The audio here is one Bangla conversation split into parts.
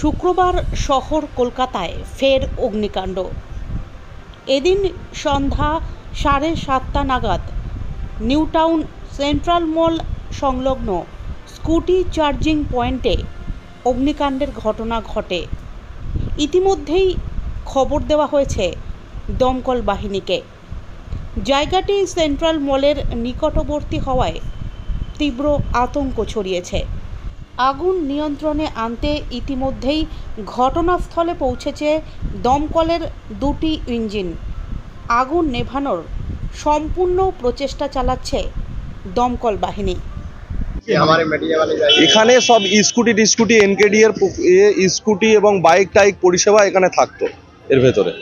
শুক্রবার শহর কলকাতায় ফের অগ্নিকাণ্ড। এদিন সন্ধ্যা 7:30 নাগাদ নিউটাউন সেন্ট্রাল মল সংলগ্ন স্কুটি চার্জিং পয়েন্টে অগ্নিকাণ্ডের ঘটনা ঘটে। ইতিমধ্যেই খবর দেওয়া হয়েছে দমকল বাহিনীকে। জায়গাটি সেন্ট্রাল মলের নিকটবর্তী হওয়ায় তীব্র আতঙ্ক ছড়িয়েছে। আগুন নিয়ন্ত্রণে আনতে ইতিমধ্যেই ঘটনাস্থলে পৌঁছেছে দমকলের 2টি ইঞ্জিন। আগুন নেভানোর সম্পূর্ণ প্রচেষ্টা চালাচ্ছে দমকল বাহিনী। এখানে সব স্কুটি এনকেডি এর স্কুটি এবং বাইক টাইক পরিষেবা এখানে থাকতো। এর ভেতরে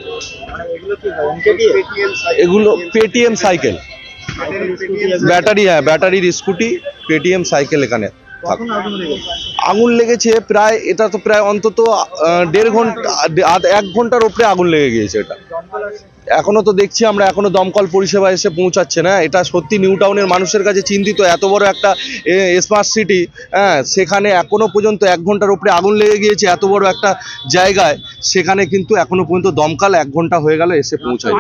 এগুলো পেটিএম সাইকেল, ব্যাটারির স্কুটি, পেটিএম সাইকেল এখানে থাকতো। আগুন লেগেছে প্রায়, এটা তো প্রায় অন্তত 1.5 ঘন্টা 1 ঘন্টার উপরে আগুন লেগে গিয়েছে। এটা এখনো তো দেখছি আমরা, এখনো দমকল পরিষেবা এসে পৌঁছাচ্ছে না। এটা সত্যি নিউ টাউনের মানুষের কাছে চিন্তিত। এত বড় একটা স্মার্ট সিটি, সেখানে এখনো পর্যন্ত 1 ঘন্টার উপরে আগুন লেগে গিয়েছে এত বড় একটা জায়গায়। সেখানে কিন্তু এখনো পর্যন্ত দমকল 1 ঘন্টা হয়ে গেল এসে পৌঁছায়।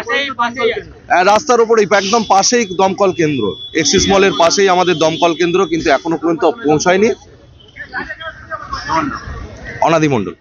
রাস্তার উপরেই একদম পাশেই দমকল কেন্দ্র, এক্সিস মলের পাশেই আমাদের দমকল কেন্দ্র, কিন্তু এখনো পর্যন্ত পৌঁছায়নি। অনাদি মণ্ডল।